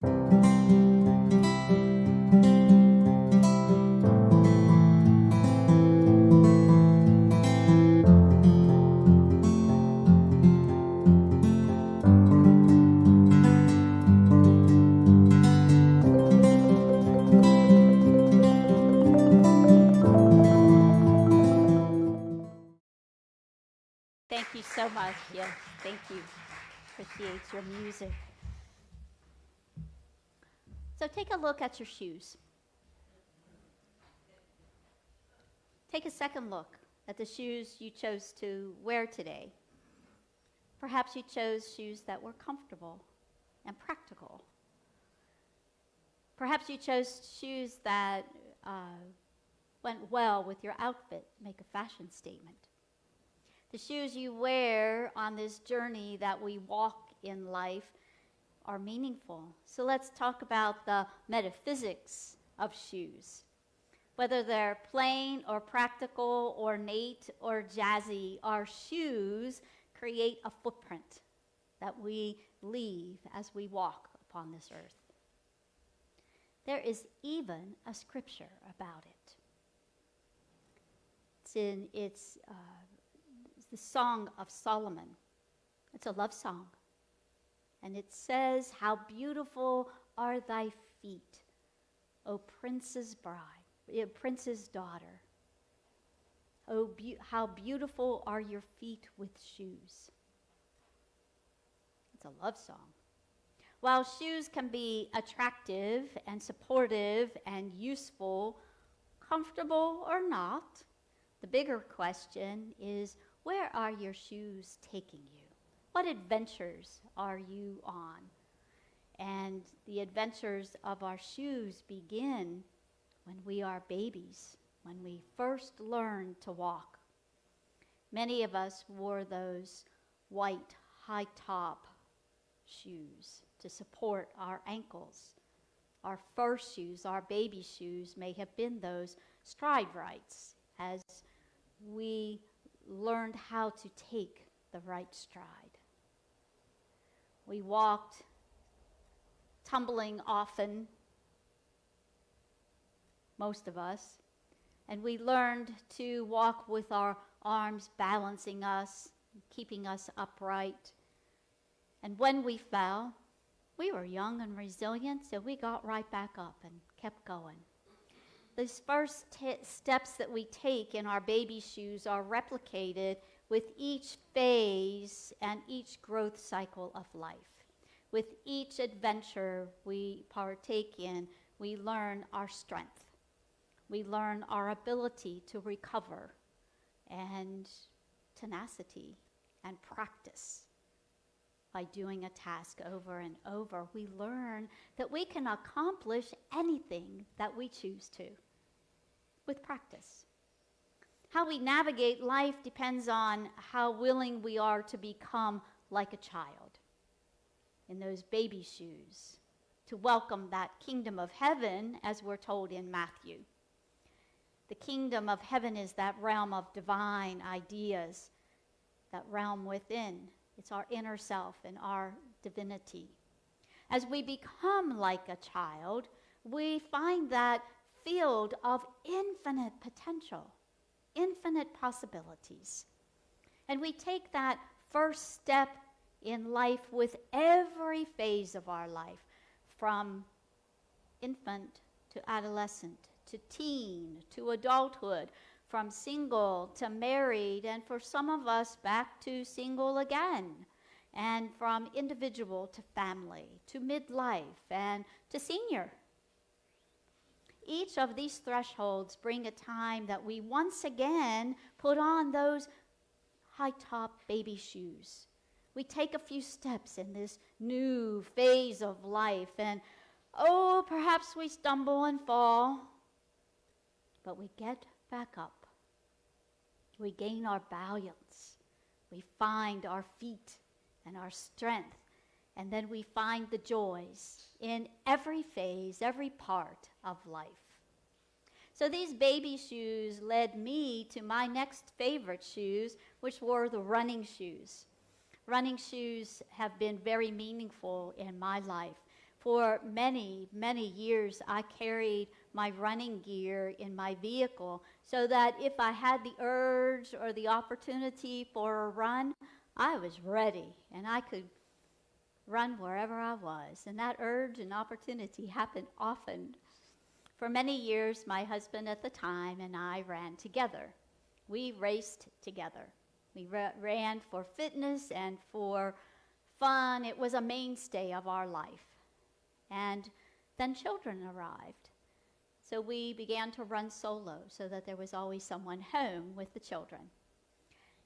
Thank you so much. Yes, thank you. Appreciate your music. So take a look at your shoes. Take a second look at the shoes you chose to wear today. Perhaps you chose shoes that were comfortable and practical. Perhaps you chose shoes that went well with your outfit, make a fashion statement. The shoes you wear on this journey that we walk in life are meaningful. So let's talk about the metaphysics of shoes. Whether they're plain or practical, ornate or jazzy, our shoes create a footprint that we leave as we walk upon this earth. There is even a scripture about it. It's the Song of Solomon. It's a love song. And it says, "How beautiful are thy feet, O prince's bride, prince's daughter. Oh, how beautiful are your feet with shoes." It's a love song. While shoes can be attractive and supportive and useful, comfortable or not, the bigger question is, where are your shoes taking you? What adventures are you on? And the adventures of our shoes begin when we are babies, when we first learn to walk. Many of us wore those white high-top shoes to support our ankles. Our first shoes, our baby shoes, may have been those stride rights as we learned how to take the right stride. We walked tumbling often, most of us, and we learned to walk with our arms balancing us, keeping us upright. And when we fell, we were young and resilient, so we got right back up and kept going. These first steps that we take in our baby shoes are replicated with each phase and each growth cycle of life. With each adventure we partake in, we learn our strength. We learn our ability to recover and tenacity and practice. By doing a task over and over, we learn that we can accomplish anything that we choose to with practice. How we navigate life depends on how willing we are to become like a child in those baby shoes, to welcome that kingdom of heaven, as we're told in Matthew. The kingdom of heaven is that realm of divine ideas, that realm within. It's our inner self and our divinity. As we become like a child, we find that field of infinite potential, infinite possibilities. And we take that first step in life with every phase of our life, from infant to adolescent, to teen, to adulthood, from single to married, and for some of us back to single again, and from individual to family, to midlife, and to senior. Each of these thresholds bring a time that we once again put on those high-top baby shoes. We take a few steps in this new phase of life, and perhaps we stumble and fall, but we get back up. We gain our balance. We find our feet and our strength, and then we find the joys in every phase, every part of life. So these baby shoes led me to my next favorite shoes, which were the running shoes. Running shoes have been very meaningful in my life. For many, many years, I carried my running gear in my vehicle so that if I had the urge or the opportunity for a run, I was ready and I could run wherever I was. And that urge and opportunity happened often. For many years, my husband at the time and I ran together. We raced together. We ran for fitness and for fun. It was a mainstay of our life. And then children arrived. So we began to run solo so that there was always someone home with the children.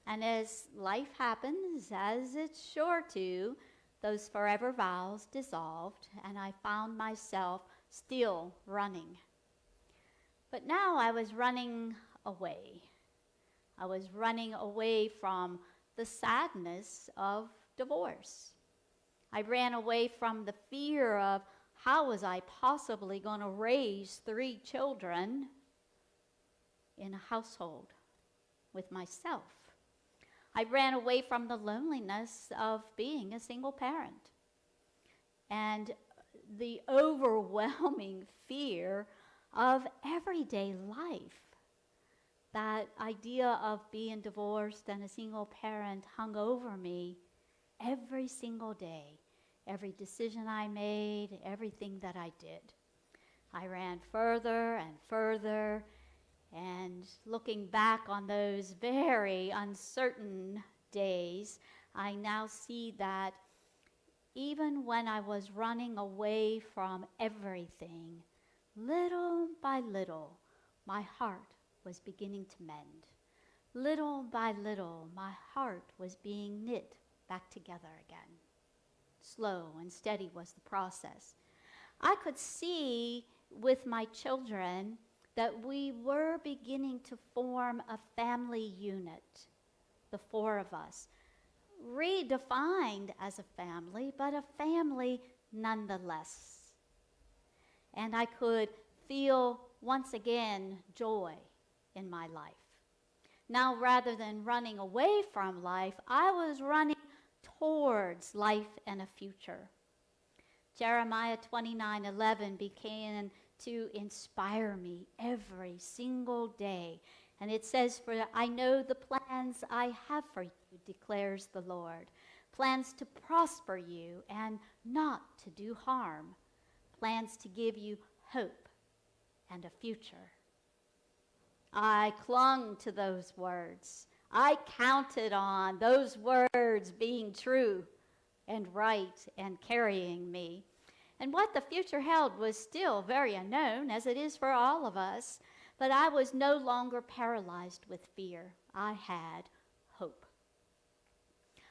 And as life happens, as it's sure to, those forever vows dissolved, and I found myself still running. But now I was running away. I was running away from the sadness of divorce. I ran away from the fear of how was I possibly going to raise 3 children in a household with myself. I ran away from the loneliness of being a single parent and the overwhelming fear of everyday life. That idea of being divorced and a single parent hung over me every single day, every decision I made, everything that I did. I ran further and further, and looking back on those very uncertain days, I now see that even when I was running away from everything, little by little, my heart was beginning to mend. Little by little, my heart was being knit back together again. Slow and steady was the process. I could see with my children that we were beginning to form a family unit, the 4 of us, redefined as a family, but a family nonetheless. And I could feel once again joy in my life. Now, rather than running away from life, I was running towards life and a future. Jeremiah 29:11 began to inspire me every single day. And it says, "For I know the plans I have for you, declares the Lord. Plans to prosper you and not to do harm. Plans to give you hope and a future." I clung to those words. I counted on those words being true and right and carrying me. And what the future held was still very unknown, as it is for all of us, but I was no longer paralyzed with fear. I had hope.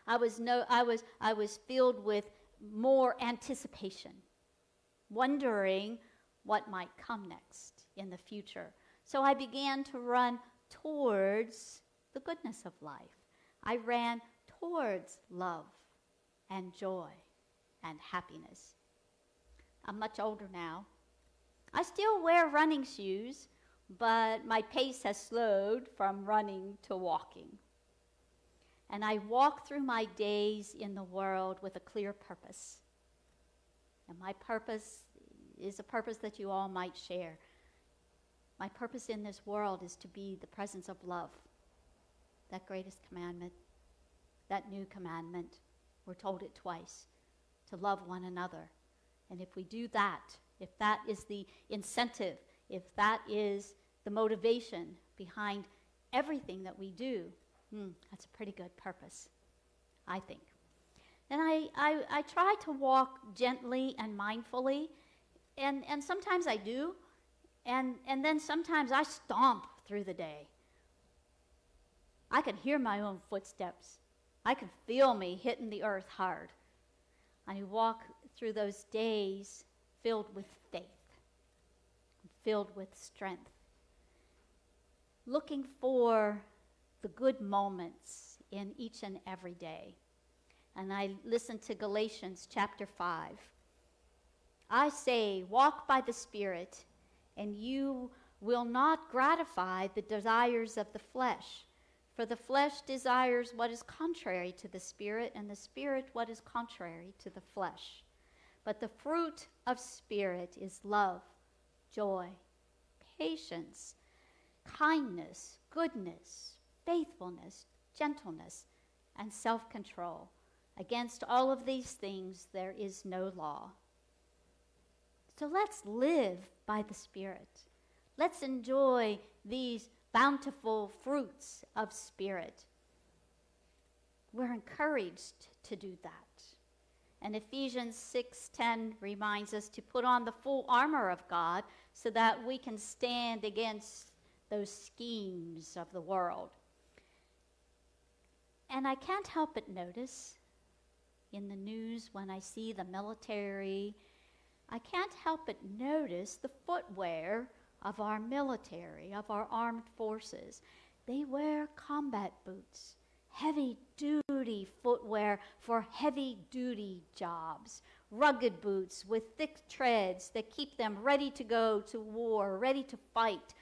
I was filled with more anticipation, wondering what might come next in the future. So I began to run towards the goodness of life. I ran towards love and joy and happiness. I'm much older now. I still wear running shoes, but my pace has slowed from running to walking. And I walk through my days in the world with a clear purpose. And my purpose is a purpose that you all might share. My purpose in this world is to be the presence of love. That greatest commandment, that new commandment, we're told it twice, to love one another. And if we do that, if that is the incentive, if that is the motivation behind everything that we do, that's a pretty good purpose, I think. And I try to walk gently and mindfully, and sometimes I do, and then sometimes I stomp through the day. I can hear my own footsteps. I can feel me hitting the earth hard. I walk through those days filled with faith, filled with strength, looking for the good moments in each and every day. And I listen to Galatians chapter 5. I say, walk by the Spirit, and you will not gratify the desires of the flesh. For the flesh desires what is contrary to the Spirit, and the Spirit what is contrary to the flesh. But the fruit of Spirit is love, joy, patience, kindness, goodness, faithfulness, gentleness, and self-control. Against all of these things there is no law. So let's live by the Spirit. Let's enjoy these bountiful fruits of Spirit. We're encouraged to do that. And Ephesians 6:10 reminds us to put on the full armor of God so that we can stand against those schemes of the world. And I can't help but notice in the news when I see the military, I can't help but notice the footwear of our military, of our armed forces. They wear combat boots, heavy-duty footwear for heavy-duty jobs, rugged boots with thick treads that keep them ready to go to war, ready to fight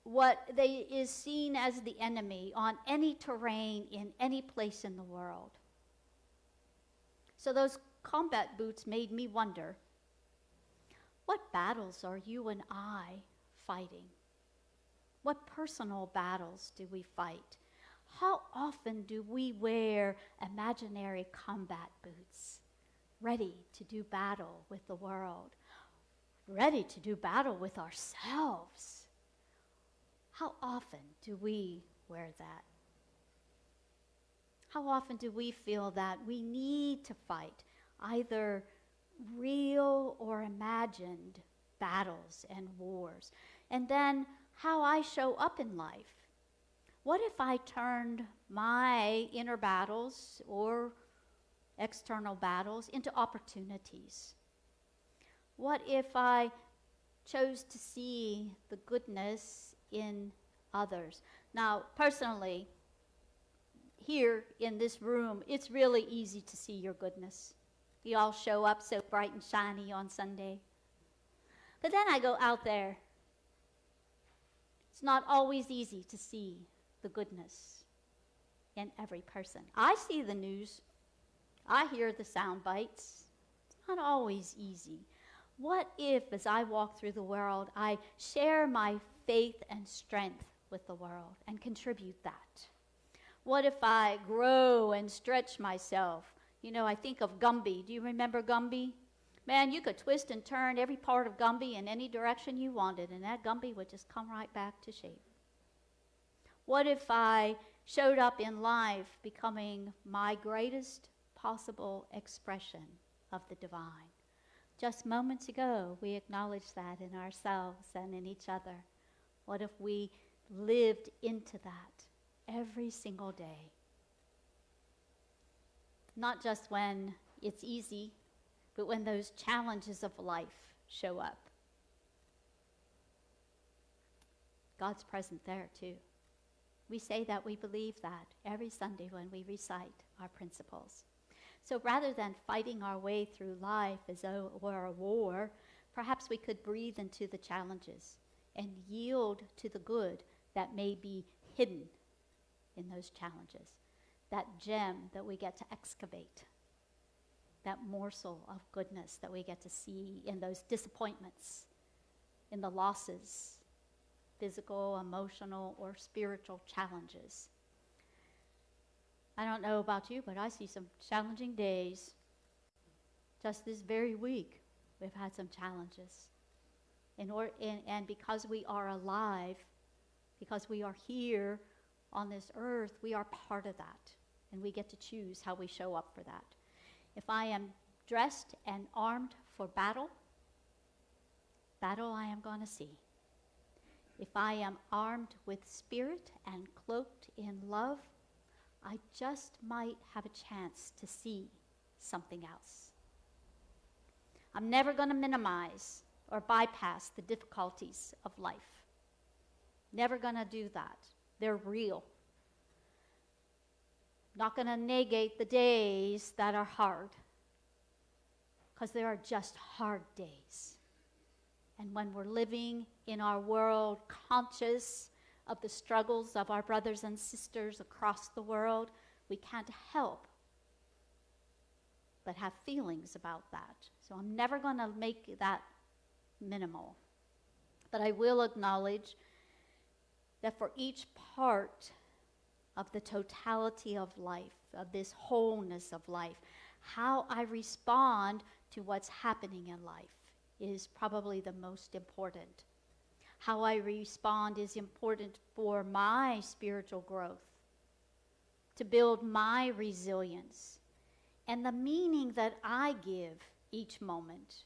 what is seen as the enemy on any terrain in any place in the world. So those combat boots made me wonder, what battles are you and I fighting? What personal battles do we fight? How often do we wear imaginary combat boots, ready to do battle with the world, ready to do battle with ourselves? How often do we wear that? How often do we feel that we need to fight either real or imagined battles and wars? And then how I show up in life. What if I turned my inner battles or external battles into opportunities? What if I chose to see the goodness in others? Now, personally, here in this room, it's really easy to see your goodness. You all show up so bright and shiny on Sunday. But then I go out there. It's not always easy to see the goodness in every person. I see the news. I hear the sound bites. It's not always easy. What if, as I walk through the world, I share my faith and strength with the world and contribute that? What if I grow and stretch myself? You know, I think of Gumby. Do you remember Gumby? Man, you could twist and turn every part of Gumby in any direction you wanted, and that Gumby would just come right back to shape. What if I showed up in life becoming my greatest possible expression of the divine? Just moments ago, we acknowledged that in ourselves and in each other. What if we lived into that every single day? Not just when it's easy, but when those challenges of life show up. God's present there too. We say that we believe that every Sunday when we recite our principles. So rather than fighting our way through life as though it were a war, perhaps we could breathe into the challenges and yield to the good that may be hidden in those challenges, that gem that we get to excavate, that morsel of goodness that we get to see in those disappointments, in the losses, physical, emotional, or spiritual challenges. I don't know about you, but I see some challenging days. Just this very week, we've had some challenges. And because we are alive, because we are here on this earth, we are part of that. And we get to choose how we show up for that. If I am dressed and armed for battle, battle I am going to see. If I am armed with spirit and cloaked in love, I just might have a chance to see something else. I'm never going to minimize or bypass the difficulties of life. Never going to do that. They're real. Not going to negate the days that are hard, because there are just hard days. And when we're living in our world conscious of the struggles of our brothers and sisters across the world, we can't help but have feelings about that. So I'm never going to make that minimal. But I will acknowledge that for each part of the totality of life, of this wholeness of life, how I respond to what's happening in life is probably the most important. How I respond is important for my spiritual growth, to build my resilience, and the meaning that I give each moment.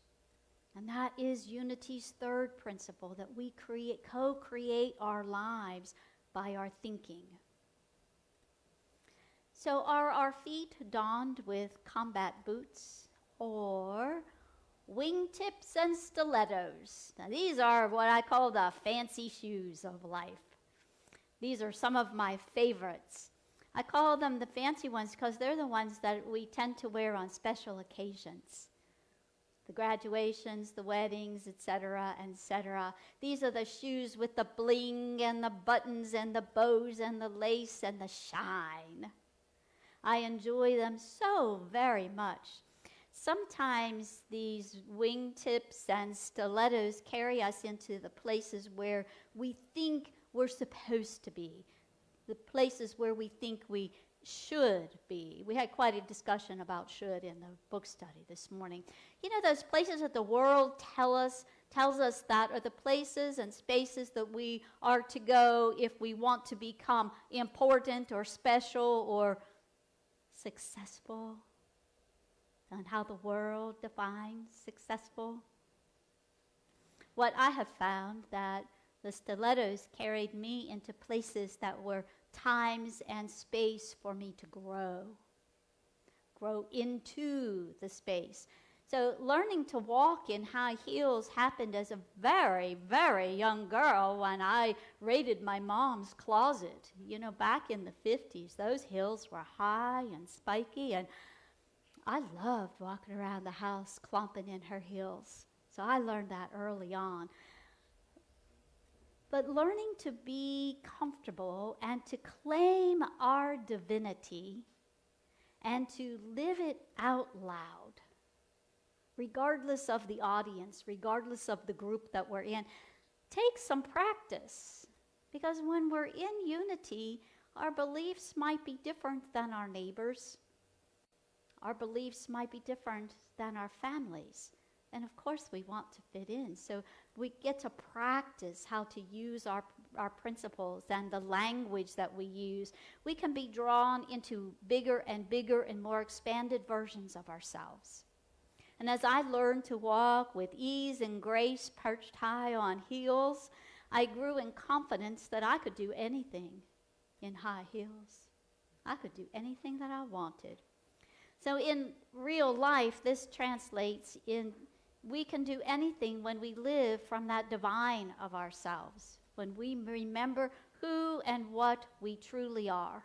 And that is Unity's third principle, that we co-create our lives by our thinking. So are our feet donned with combat boots or wingtips and stilettos? Now these are what I call the fancy shoes of life. These are some of my favorites. I call them the fancy ones because they're the ones that we tend to wear on special occasions. The graduations, the weddings, etc., etc. These are the shoes with the bling and the buttons and the bows and the lace and the shine. I enjoy them so very much. Sometimes these wingtips and stilettos carry us into the places where we think we're supposed to be, the places where we think we should be. We had quite a discussion about should in the book study this morning. You know, those places that the world tells us that are the places and spaces that we are to go if we want to become important or special or successful, and how the world defines successful. What I have found that the stilettos carried me into places that were times and space for me to grow into the space. So learning to walk in high heels happened as a very, very young girl when I raided my mom's closet. You know, back in the 50s, those heels were high and spiky, and I loved walking around the house clomping in her heels. So I learned that early on. But learning to be comfortable and to claim our divinity and to live it out loud, regardless of the audience, regardless of the group that we're in, takes some practice. Because when we're in unity, our beliefs might be different than our neighbors. Our beliefs might be different than our families. And of course we want to fit in. So we get to practice how to use our principles and the language that we use. We can be drawn into bigger and more expanded versions of ourselves. And as I learned to walk with ease and grace perched high on heels, I grew in confidence that I could do anything in high heels. I could do anything that I wanted. So in real life, this translates in we can do anything when we live from that divine of ourselves, when we remember who and what we truly are.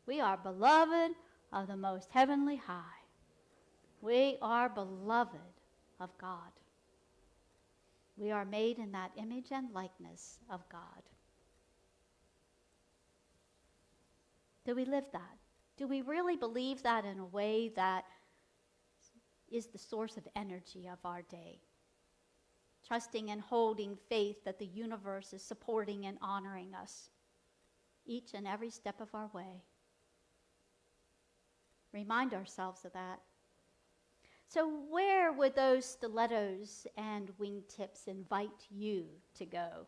We are beloved of the most heavenly high. We are beloved of God. We are made in that image and likeness of God. Do we live that? Do we really believe that in a way that is the source of energy of our day? Trusting and holding faith that the universe is supporting and honoring us each and every step of our way. Remind ourselves of that. So where would those stilettos and wingtips invite you to go?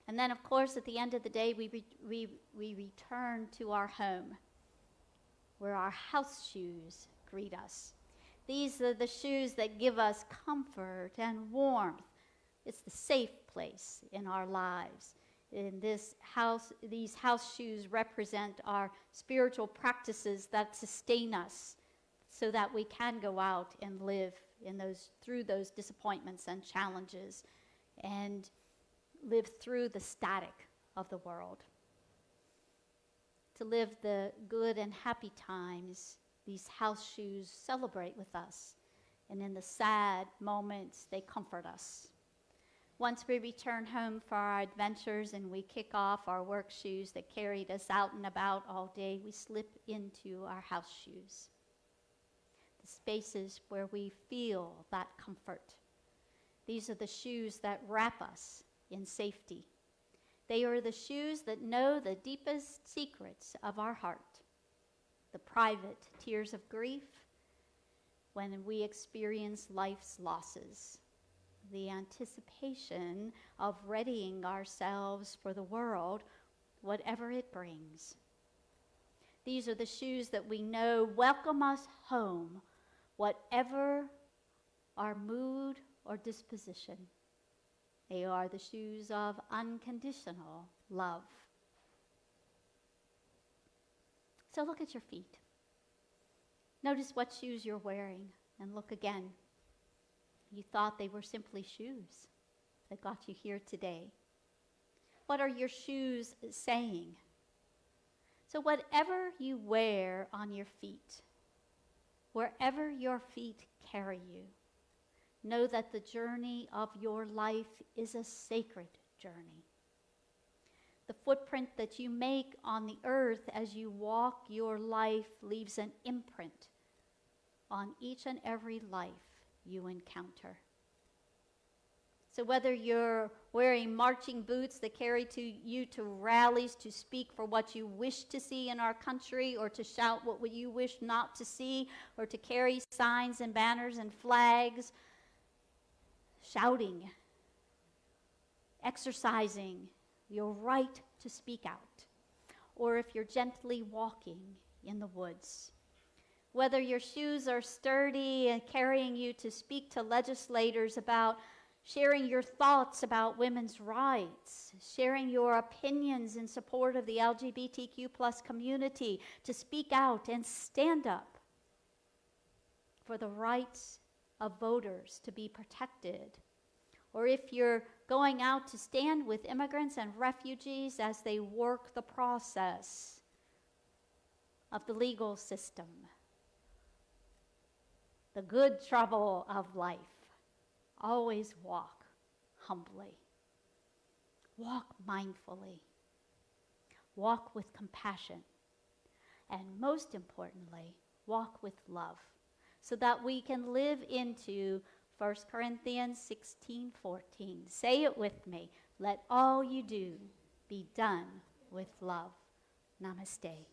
And then, of course, at the end of the day, we return to our home, where our house shoes greet us. These are the shoes that give us comfort and warmth. It's the safe place in our lives. In this house, these house shoes represent our spiritual practices that sustain us so that we can go out and live through those disappointments and challenges and live through the static of the world. To live the good and happy times, these house shoes celebrate with us, and in the sad moments, they comfort us. Once we return home for our adventures and we kick off our work shoes that carried us out and about all day, we slip into our house shoes. the spaces where we feel that comfort. These are the shoes that wrap us in safety. They are the shoes that know the deepest secrets of our heart, the private tears of grief when we experience life's losses, the anticipation of readying ourselves for the world, whatever it brings. These are the shoes that we know welcome us home, whatever our mood or disposition. They are the shoes of unconditional love. So look at your feet. Notice what shoes you're wearing and look again. You thought they were simply shoes that got you here today. What are your shoes saying? So whatever you wear on your feet, wherever your feet carry you, know that the journey of your life is a sacred journey. The footprint that you make on the earth as you walk your life leaves an imprint on each and every life you encounter. So whether you're wearing marching boots that carry you to rallies to speak for what you wish to see in our country, or to shout what you wish not to see, or to carry signs and banners and flags, shouting, exercising your right to speak out, or if you're gently walking in the woods. Whether your shoes are sturdy and carrying you to speak to legislators about sharing your thoughts about women's rights, sharing your opinions in support of the LGBTQ plus community, to speak out and stand up for the rights of voters to be protected. Or if you're going out to stand with immigrants and refugees as they work the process of the legal system, the good trouble of life, always walk humbly. Walk mindfully. Walk with compassion. And most importantly, walk with love, so that we can live into 1 Corinthians 16:14. Say it with me. Let all you do be done with love. Namaste.